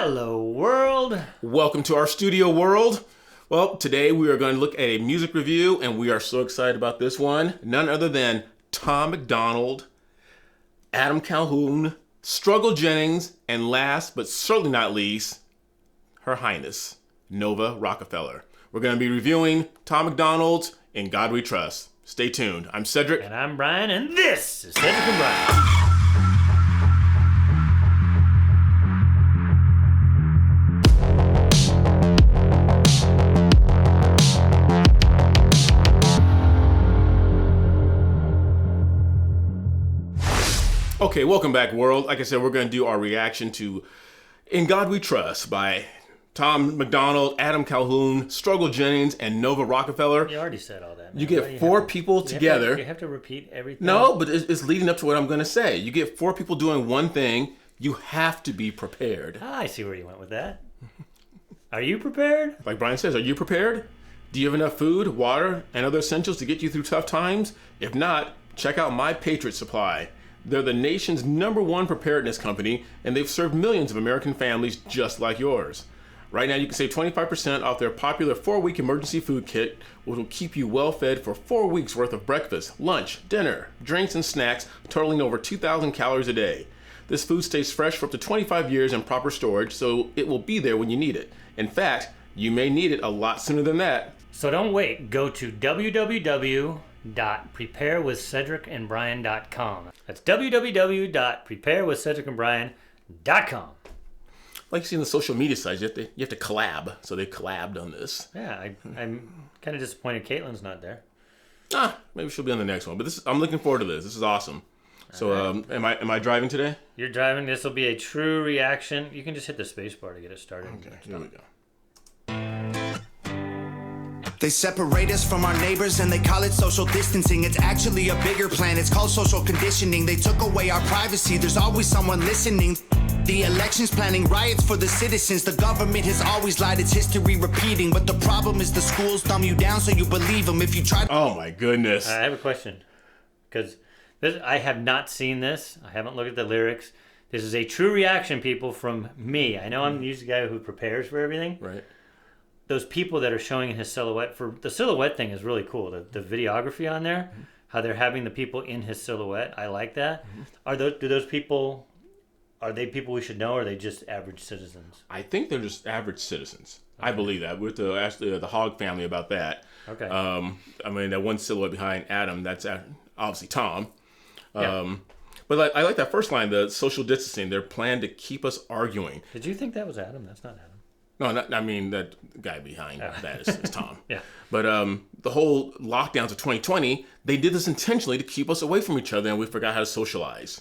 Hello, world. Welcome to our studio world. Well, today we are going to look at a music review, and we are so excited about this one. None other than Tom MacDonald, Adam Calhoun, Struggle Jennings, and last but certainly not least, Her Highness, Nova Rockafeller. We're going to be reviewing Tom MacDonald's In God We Trust. Stay tuned. I'm Cedric. And I'm Brian, and this is Cedric and Brian. Okay, welcome back, world. Like I said, we're going to do our reaction to In God We Trust by Tom MacDonald, Adam Calhoun, Struggle Jennings, and Nova Rockafeller. You already said all that, man. You get four people together. You have to repeat everything? No, but it's leading up to what I'm going to say. You get four people doing one thing. You have to be prepared. I see where you went with that. Are you prepared? Like Brian says, are you prepared? Do you have enough food, water, and other essentials to get you through tough times? If not, check out My Patriot Supply. They're the nation's #1 preparedness company, and they've served millions of American families just like yours. Right now, you can save 25% off their popular 4-week emergency food kit, which will keep you well fed for 4 weeks worth of breakfast, lunch, dinner, drinks, and snacks, totaling over 2,000 calories a day. This food stays fresh for up to 25 years in proper storage, so it will be there when you need it. In fact, you may need it a lot sooner than that. So don't wait. Go to www.preparewithcedricandbrian.com. That's www.preparewithcedricandbrian.com. Like you see in the social media sites, you have to collab. So they collabed on this. Yeah, I'm kind of disappointed Caitlin's not there. Maybe she'll be on the next one. But I'm looking forward to this. This is awesome. So am I driving today? You're driving. This will be a true reaction. You can just hit the space bar to get it started. Okay, here we go. They separate us from our neighbors and they call it social distancing. It's actually a bigger plan. It's called social conditioning. They took away our privacy. There's always someone listening. The elections planning riots for the citizens. The government has always lied. It's history repeating. But the problem is the schools dumb you down so you believe them. If you try to... Oh my goodness. I have a question. Because I have not seen this. I haven't looked at the lyrics. This is a true reaction, people, from me. I know I'm usually the guy who prepares for everything. Right. Those people that are showing in his silhouette, for the silhouette thing is really cool. The videography on there, how they're having the people in his silhouette, I like that. Are those people we should know, or are they just average citizens? I think they're just average citizens. Okay. I believe that. We have to ask the Hogg family about that. Okay. I mean, that one silhouette behind Adam, that's obviously Tom. Yeah. But I like that first line, the social distancing. They're planned to keep us arguing. Did you think that was Adam? That's not Adam. No, I mean, that guy behind that is Tom. Yeah. But the whole lockdowns of 2020, they did this intentionally to keep us away from each other, and we forgot how to socialize.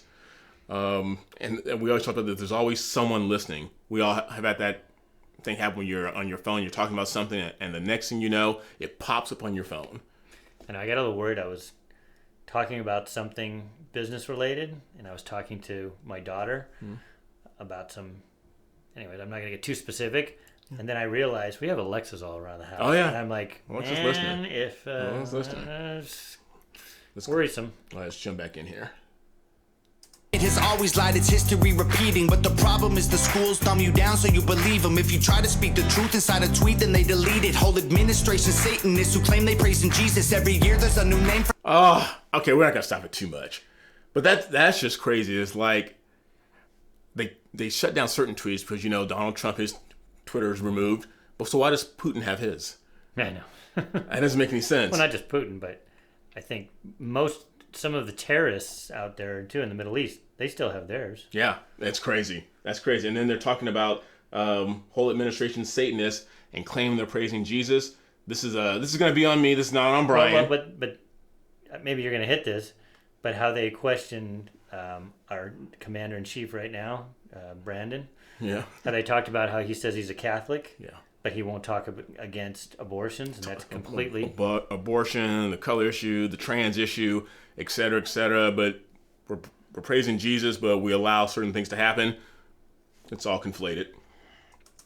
And we always talk about that there's always someone listening. We all have had that thing happen when you're on your phone, you're talking about something, and the next thing you know, it pops up on your phone. And I got a little worried. I was talking about something business related, and I was talking to my daughter about some... Anyways, I'm not going to get too specific. And then I realized we have Alexas all around the house. Oh, yeah. And I'm like, Alexa's man, listening. It's worrisome. All right, let's jump back in here. It has always lied, it's history repeating. But the problem is the schools dumb you down so you believe them. If you try to speak the truth inside a tweet, then they delete it. Whole administration Satanists who claim they praise in Jesus. Every year there's a new name for... Oh, okay, we're not going to stop it too much. But that's just crazy. It's like... They shut down certain tweets because, Donald Trump, his Twitter is removed. But so why does Putin have his? I know. That doesn't make any sense. Well, not just Putin, but I think some of the terrorists out there, too, in the Middle East, they still have theirs. Yeah, that's crazy. That's crazy. And then they're talking about whole administration Satanists and claiming they're praising Jesus. This is going to be on me. This is not on Brian. Well, but maybe you're going to hit this, but how they questioned our commander-in-chief right now, Brandon. Yeah. How they talked about how he says he's a Catholic. Yeah. But he won't talk against abortions, and that's completely... Abortion, the color issue, the trans issue, et cetera, but we're praising Jesus, but we allow certain things to happen. It's all conflated.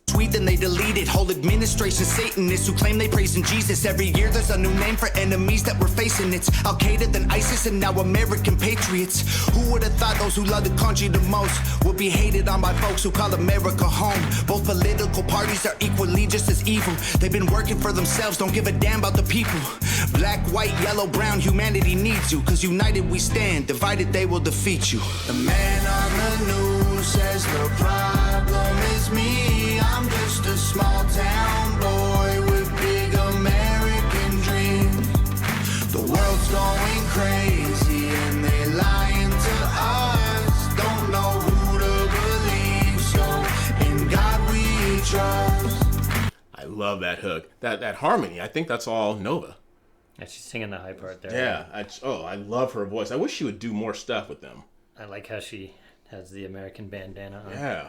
Tweet, then they delete it. Whole administration Satanists who claim they praise in Jesus. Every year there's a new name for enemies that we're facing. It's Al-Qaeda, then ISIS, and now American patriots. Who would have thought those who love the country the most would be hated on by folks who call America home? Both political parties are equally just as evil. They've been working for themselves, don't give a damn about the people. Black, white, yellow, brown, humanity needs you. Cause united we stand, divided they will defeat you. The man on the news says the problem is me. I'm just a small town boy with big American dreams. The world's going crazy and they lying to us. Don't know who to believe, so in God we trust. I love that hook. That harmony, I think that's all Nova. Yeah, she's singing the high part there. Yeah, I love her voice. I wish she would do more stuff with them. I like how she has the American bandana on. Yeah.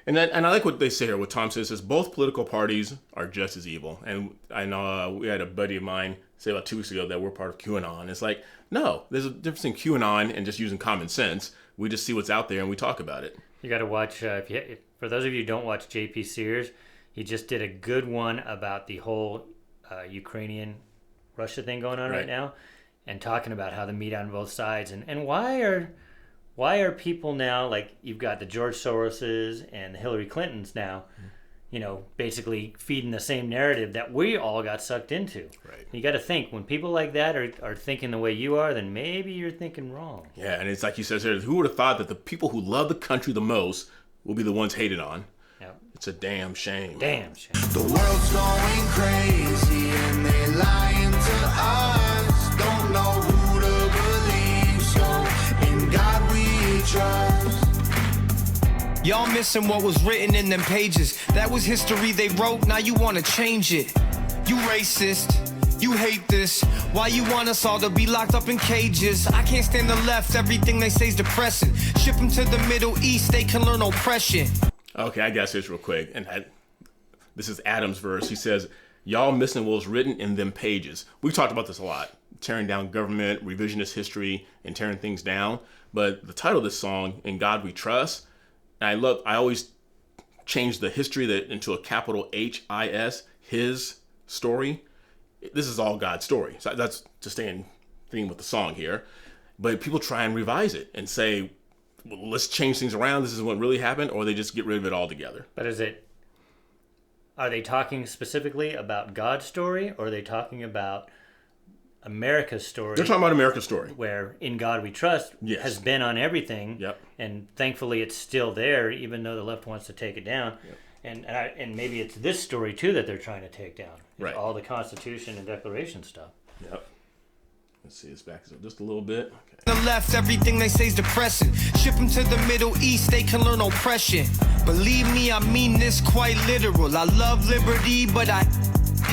And I like what they say here, what Tom says both political parties are just as evil. And I know we had a buddy of mine say about 2 weeks ago that we're part of QAnon. It's like, no, there's a difference in QAnon and just using common sense. We just see what's out there and we talk about it. You got to watch, for those of you who don't watch JP Sears, he just did a good one about the whole Ukrainian-Russia thing going on right now, and talking about how the meat on both sides, and why are people now, like you've got the George Soroses and the Hillary Clintons now, basically feeding the same narrative that we all got sucked into. Right. You got to think, when people like that are thinking the way you are, then maybe you're thinking wrong. Yeah, and it's like you said here, who would have thought that the people who love the country the most will be the ones hated on? Yep. It's a damn shame. Damn shame. The world's going crazy and they lying to us. Don't know who to believe, so in God we trust. Y'all missing what was written in them pages. That was history they wrote, now you wanna change it. You racist, you hate this. Why you want us all to be locked up in cages? I can't stand the left, everything they say is depressing. Ship them to the Middle East, they can learn oppression. Okay, I guess this real quick. And this is Adam's verse. He says, y'all missing what was written in them pages. We've talked about this a lot. Tearing down government, revisionist history, and tearing things down. But the title of this song, In God We Trust, and I always change the history into a capital H-I-S, his story. This is all God's story. So that's to stay in theme with the song here. But people try and revise it and say, well, let's change things around. This is what really happened, or they just get rid of it altogether. But are they talking specifically about God's story, or are they talking about America's story? They're talking about America's story. Where In God We Trust has been on everything. Yep. And thankfully it's still there, even though the left wants to take it down. Yep. And maybe it's this story, too, that they're trying to take down. Right. All the Constitution and Declaration stuff. Yep. Let's see this back up just a little bit. Okay. The left, everything they say is depressing. Ship them to the Middle East, they can learn oppression. Believe me, I mean this quite literal. I love liberty, but I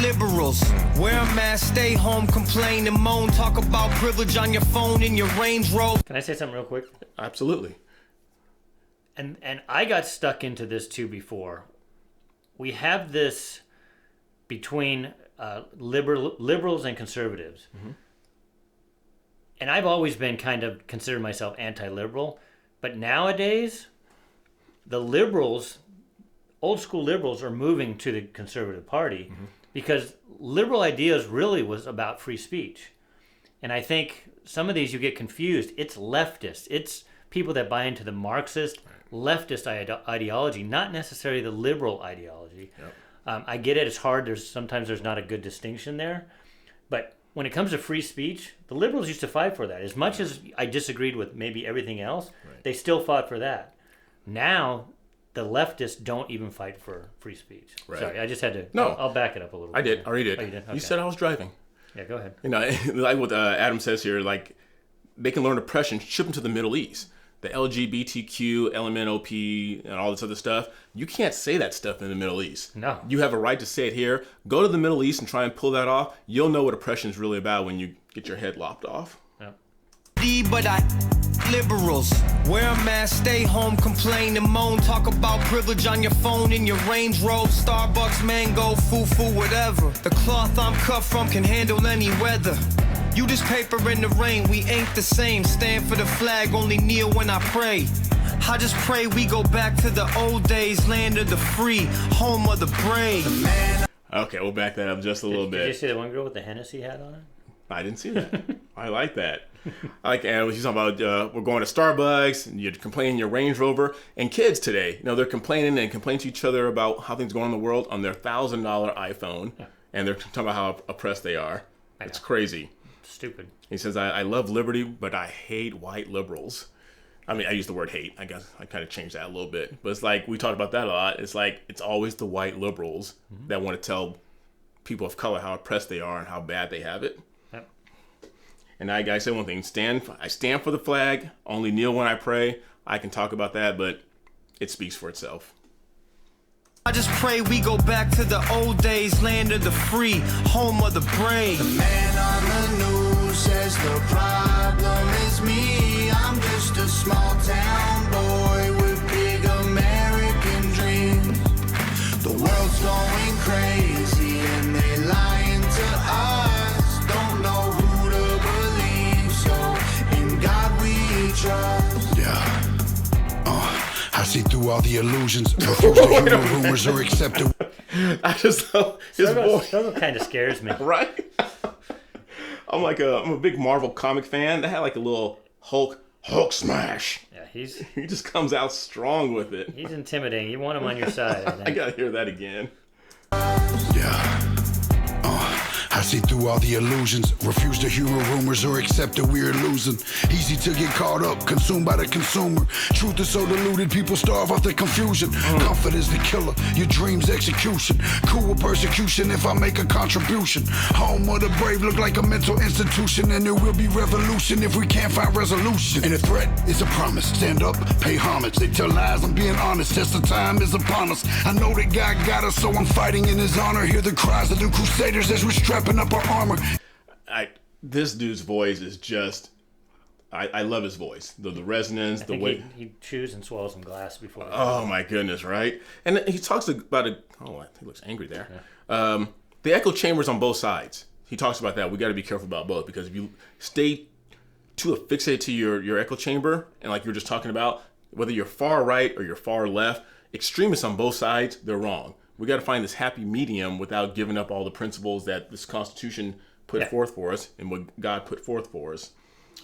liberals. Wear a mask, stay home, complain and moan. Talk about privilege on your phone in your Range Rover. Can I say something real quick? Absolutely. And I got stuck into this, too, before. We have this between liberals and conservatives. Mm-hmm. And I've always been considered myself anti-liberal. But nowadays, the liberals, old school liberals, are moving to the conservative party because liberal ideas really was about free speech. And I think some of these you get confused. It's leftist. It's people that buy into the Marxist, leftist ideology, not necessarily the liberal ideology. Yep. I get it. It's hard. Sometimes there's not a good distinction there. But when it comes to free speech, the liberals used to fight for that. As much as I disagreed with maybe everything else, they still fought for that. Now, the leftists don't even fight for free speech. Right. Sorry, I just had to... No. I'll back it up a little bit. I did. Already did. Oh, you did? Okay. You said I was driving. Yeah, go ahead. Like what Adam says here, like, they can learn oppression, ship them to the Middle East. The LGBTQ, LMNOP, and all this other stuff. You can't say that stuff in the Middle East. No. You have a right to say it here. Go to the Middle East and try and pull that off. You'll know what oppression is really about when you get your head lopped off. Yep. But liberals wear a mask, stay home, complain and moan. Talk about privilege on your phone in your Range Rover, Starbucks, mango, foo-foo, whatever. The cloth I'm cut from can handle any weather. You just paper in the rain, we ain't the same. Stand for the flag, only kneel when I pray. I just pray we go back to the old days, land of the free, home of the brave. Okay, we'll back that up just a little bit. Did you see the one girl with the Hennessy hat on it? I didn't see that. I like that. And she's talking about we're going to Starbucks and you're complaining your Range Rover. And kids today, they're complaining to each other about how things are going in the world on their $1,000 iPhone. Yeah. And they're talking about how oppressed they are. It's crazy. Stupid. He says, I love liberty, but I hate white liberals. I mean, I use the word hate. I guess I kind of changed that a little bit. But it's like, we talked about that a lot. It's like, it's always the white liberals that want to tell people of color how oppressed they are and how bad they have it. Yep. And I gotta say one thing, I stand for the flag, only kneel when I pray. I can talk about that, but it speaks for itself. I just pray we go back to the old days, land of the free, home of the brave. The man on the news says the problem is me. I'm just a small town boy with big American dreams. The world's going crazy and they lying to us. Don't know who to believe, so in God we trust. Yeah. I see through all the illusions, refuse to hear the rumors or accept it. I just love his voice. Struggle kind of scares me. Right? I'm a big Marvel comic fan. They had like a little Hulk smash. Yeah, he just comes out strong with it. He's intimidating. You want him on your side, I think. I gotta hear that again. Yeah. I see through all the illusions, refuse to hear rumors or accept that we're losing. Easy to get caught up, consumed by the consumer. Truth is so diluted, people starve off the confusion. Comfort is the killer, your dreams execution. Cool with persecution if I make a contribution. Home of the brave look like a mental institution, and there will be revolution if we can't find resolution. And a threat is a promise, stand up, pay homage. They tell lies, I'm being honest, test of time is upon us. I know that God got us, so I'm fighting in his honor. Hear the cries of the crusaders as we're strapping up our armor. This dude's voice is just, I love his voice. The resonance, the way he chews and swallows some glass before. Oh my goodness, right? And he talks about it. Oh, he looks angry there. Yeah. The echo chambers on both sides. He talks about that. We got to be careful about both, because if you stay too affixated to your echo chamber, and like you're just talking about, whether you're far right or you're far left, extremists on both sides, they're wrong. We got to find this happy medium without giving up all the principles that this Constitution put forth for us and what God put forth for us.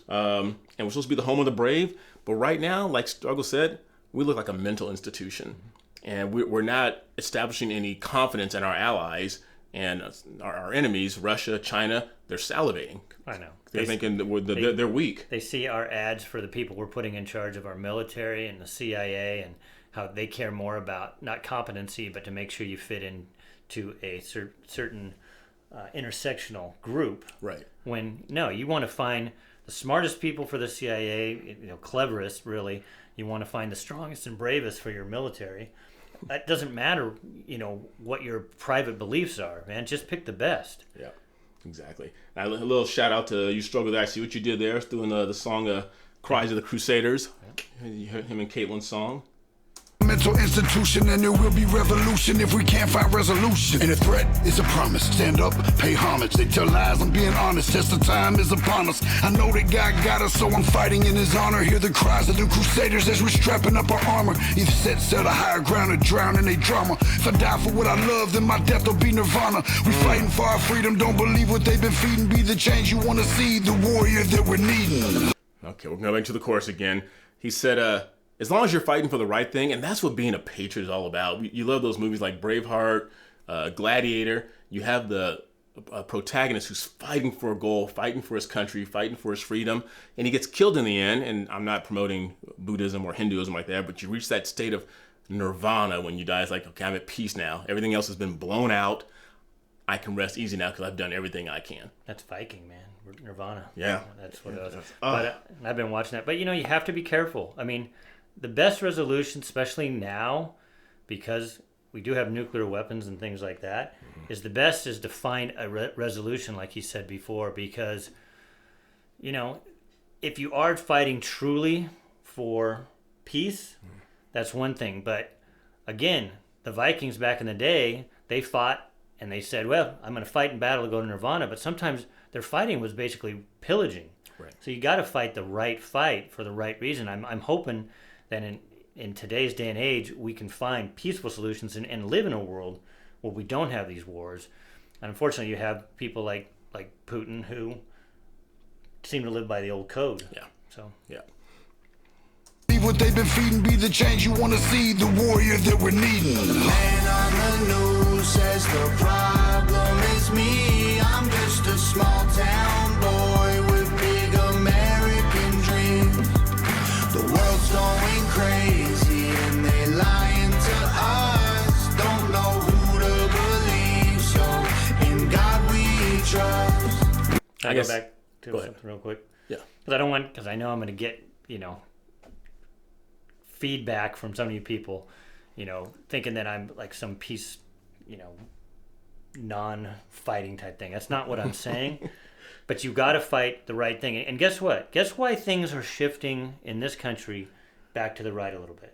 And we're supposed to be the home of the brave. But right now, like Struggle said, we look like a mental institution. And we're not establishing any confidence in our allies and our enemies, Russia, China. They're salivating. I know. They're thinking that they're weak. They see our ads for the people we're putting in charge of our military and the CIA, and how they care more about not competency, but to make sure you fit into a certain intersectional group. Right. When, no, you want to find the smartest people for the CIA, cleverest, really. You want to find the strongest and bravest for your military. It doesn't matter, what your private beliefs are, man. Just pick the best. Yeah, exactly. Now, a little shout out to you, Struggle. I see what you did there, doing the song Cries of the Crusaders. Yeah. You heard him and Caitlin's song. Mental institution, and there will be revolution if we can't find resolution. And a threat is a promise, stand up, pay homage. They tell lies, I'm being honest, test of time is upon us. I know that God got us, so I'm fighting in his honor. Hear the cries of the crusaders as we're strapping up our armor. Either set sail to higher ground or drown in a drama. If I die for what I love, then my death will be nirvana. We fighting for our freedom, don't believe what they've been feeding. Be the change you want to see, the warrior that we're needing. Okay, we're going to the chorus again. He said, as long as you're fighting for the right thing, and that's what being a patriot is all about. You love those movies like Braveheart, Gladiator. You have the protagonist who's fighting for a goal, fighting for his country, fighting for his freedom, and he gets killed in the end. And I'm not promoting Buddhism or Hinduism like that, but you reach that state of nirvana when you die. It's like, okay, I'm at peace now. Everything else has been blown out. I can rest easy now because I've done everything I can. That's Viking, man. Nirvana. Yeah. That's what it was. But I've been watching that. But, you have to be careful. I mean, the best resolution, especially now, because we do have nuclear weapons and things like that, is to find a resolution, like he said before, because, if you are fighting truly for peace, that's one thing. But, again, the Vikings back in the day, they fought and they said, well, I'm going to fight in battle to go to Nirvana. But sometimes their fighting was basically pillaging. Right. So you got to fight the right fight for the right reason. I'm hoping that in today's day and age, we can find peaceful solutions and live in a world where we don't have these wars. And unfortunately, you have people like Putin who seem to live by the old code. Yeah. So Yeah. Be what they've been feeding, be the change you want to see, the warrior that we're needing. The man on the news says the problem is me. I'm just a small town boy with big American dreams. The world's going crazy and they lying to us. Don't know who to believe, so in God we trust. Can I go back to something real quick? Yeah. Because I know I'm going to get, feedback from some of you people, thinking that I'm like some peace, non-fighting type thing. That's not what I'm saying. But you got to fight the right thing. And guess what? Guess why things are shifting in this country back to the right a little bit?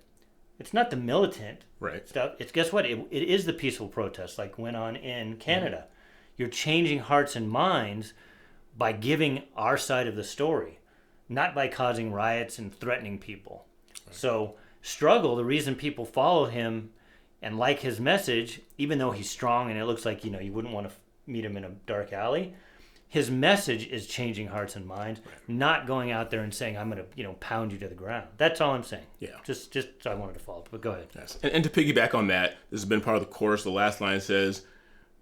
It's not the militant stuff. It's guess what? It is the peaceful protest like went on in Canada. Mm-hmm. You're changing hearts and minds by giving our side of the story, not by causing riots and threatening people. Right. So Struggle, the reason people follow him and like his message, even though he's strong and it looks like, you wouldn't want to meet him in a dark alley, his message is changing hearts and minds, not going out there and saying, I'm going to, pound you to the ground. That's all I'm saying. Yeah. Just I wanted to follow up, but go ahead. Yes. And to piggyback on that, this has been part of the chorus. The last line says,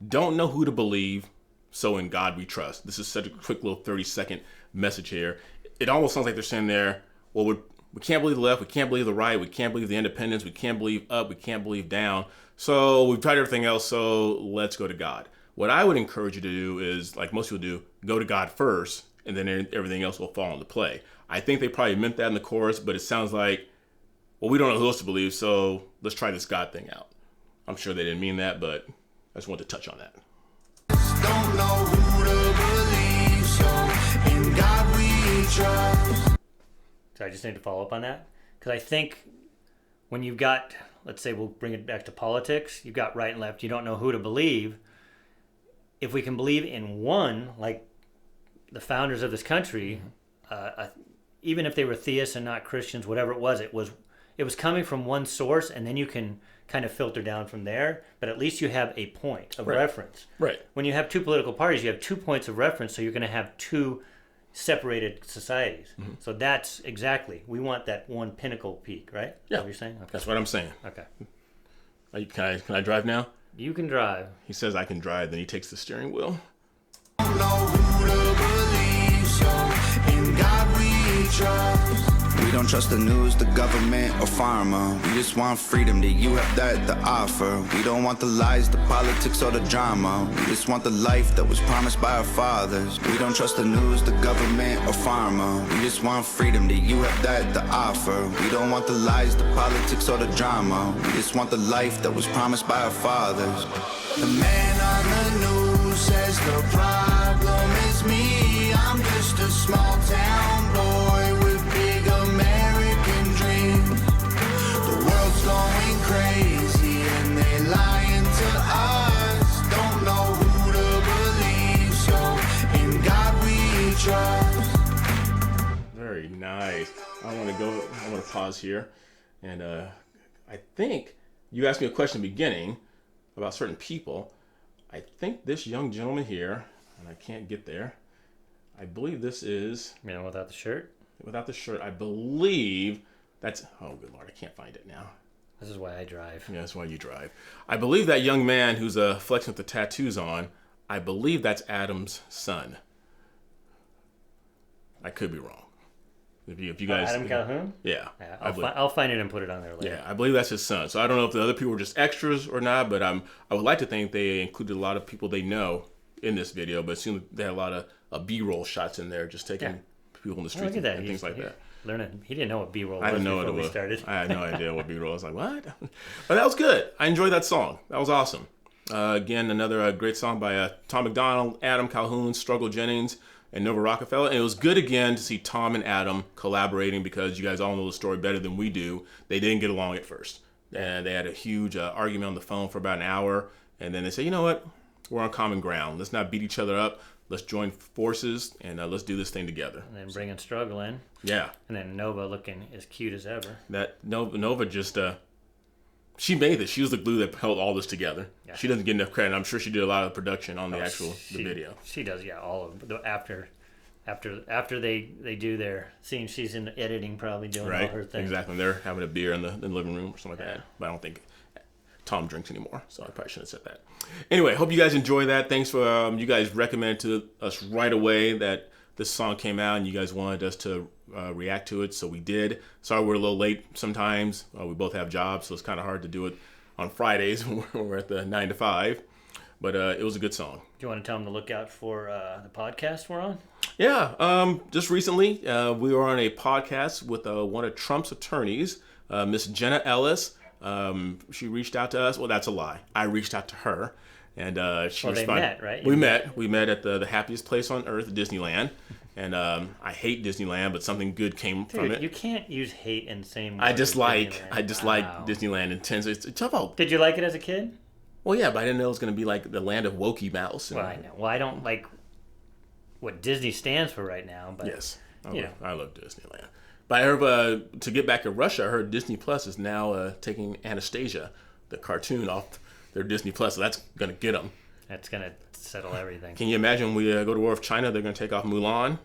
don't know who to believe, so in God we trust. This is such a quick little 30-second message here. It almost sounds like they're saying there, well, we can't believe the left, we can't believe the right, we can't believe the independents, we can't believe up, we can't believe down. So we've tried everything else, so let's go to God. What I would encourage you to do is, like most people do, go to God first, and then everything else will fall into play. I think they probably meant that in the chorus, but it sounds like, well, we don't know who else to believe, so let's try this God thing out. I'm sure they didn't mean that, but I just wanted to touch on that. Don't know who to believe, so in God we trust. So I just need to follow up on that. Because I think when you've got, let's say we'll bring it back to politics, you've got right and left, you don't know who to believe. If we can believe in one, like the founders of this country, even if they were theists and not Christians, whatever it was coming from one source, and then you can kind of filter down from there, but at least you have a point of reference. Right. When you have two political parties, you have 2 points of reference, so you're going to have two separated societies. Mm-hmm. So that's exactly, we want that one pinnacle peak, right? Yeah. Is that what you're saying? Okay. That's what I'm saying. Okay. Can I drive now? You can drive. He says I can drive, then he takes the steering wheel. Don't know who to believe, so in God we trust. We don't trust the news, the government, or pharma. We just want freedom, that you have that to offer. We don't want the lies, the politics, or the drama. We just want the life that was promised by our fathers. We don't trust the news, the government, or pharma. We just want freedom, that you have that to offer. We don't want the lies, the politics, or the drama. We just want the life that was promised by our fathers. The man on the news says the problem is me. I'm just a small town boy with big American dreams. The world's going crazy and they lying to us. Don't know who to believe, so in God we trust. Very nice. I want to pause here. And I think you asked me a question in the beginning about certain people. I think this young gentleman here, and I can't get there, I believe this is... Man, without the shirt? Without the shirt, I believe that's... Oh, good Lord, I can't find it now. This is why I drive. Yeah, that's why you drive. I believe that young man who's flexing with the tattoos on, I believe that's Adam's son. I could be wrong. If you guys... Adam Calhoun? Yeah. I'll find it and put it on there later. Yeah, I believe that's his son. So I don't know if the other people were just extras or not, but I would like to think they included a lot of people they know in this video, but it seemed they had a lot of B-roll shots in there, just taking people in the streets and things like that. Learning. He didn't know what B-roll was I didn't know before what it was. we started. I had no idea what B-roll was. I was like, what? But that was good. I enjoyed that song. That was awesome. Again, another great song by Tom MacDonald, Adam Calhoun, Struggle Jennings, and Nova Rockafeller. And it was good again to see Tom and Adam collaborating, because you guys all know the story better than we do. They didn't get along at first. And they had a huge argument on the phone for about an hour. And then they said, you know what? We're on common ground. Let's not beat each other up. Let's join forces and let's do this thing together. And then bringing Struggle in. Yeah. And then Nova looking as cute as ever. That Nova just... she made it. She was the glue that held all this together. Yeah. She doesn't get enough credit. I'm sure she did a lot of production on the video. She does, yeah. All of the after After they do their scene, she's in editing, probably doing all Right, her thing. exactly. They're having a beer in the living room or something like that. But I don't think Tom drinks anymore, so I probably shouldn't have said that. Anyway, hope you guys enjoy that. Thanks for you guys recommended to us right away that this song came out and you guys wanted us to react to it, so we did. Sorry we're a little late sometimes. We both have jobs, so it's kind of hard to do it on Fridays when we're at the 9 to 5. But it was a good song. Do you want to tell them to look out for the podcast we're on? Yeah, just recently we were on a podcast with one of Trump's attorneys, Miss Jenna Ellis. She reached out to us. Well, that's a lie. I reached out to her, and she Well, responded. they met, right? We met at the happiest place on earth, Disneyland. And I hate Disneyland, but something good came from it. You can't use hate in the same way. I dislike Wow. Disneyland intensely. It's tough out. Did you like it as a kid? Well, yeah, but I didn't know it was going to be like the land of Wokey Mouse. Well, I know. Well, I don't like what Disney stands for right now, but Yes, you know. I love Disneyland. But I heard to get back to Russia, I heard Disney Plus is now taking Anastasia, the cartoon, off their Disney Plus. So that's going to get them. That's gonna settle everything. Can you imagine when we go to war with China? They're going to take off Mulan.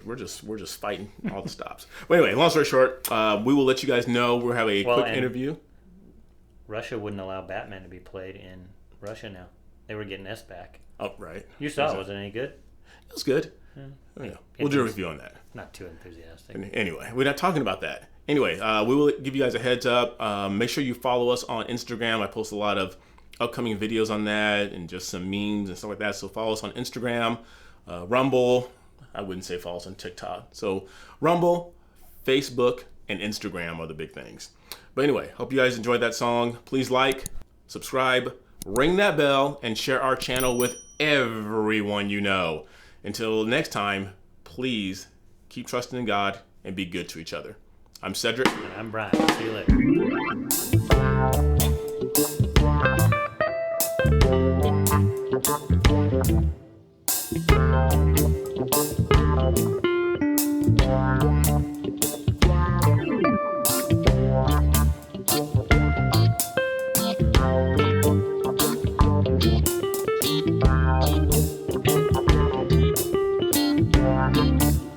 We're just fighting all the stops. But anyway, long story short, we will let you guys know. We'll have a quick interview. Russia wouldn't allow Batman to be played in Russia now. They were getting S back. Oh, right. You saw it. Was it any good? It was good. Yeah. We'll do a review on that. Not too enthusiastic. Anyway, we're not talking about that. Anyway, we will give you guys a heads up. Make sure you follow us on Instagram. I post a lot of upcoming videos on that and just some memes and stuff like that. So follow us on Instagram, Rumble. I wouldn't say follow us on TikTok. So Rumble, Facebook, and Instagram are the big things. But anyway, hope you guys enjoyed that song. Please like, subscribe, ring that bell, and share our channel with everyone you know. Until next time, please keep trusting in God and be good to each other. I'm Cedric. And I'm Brian. See you later.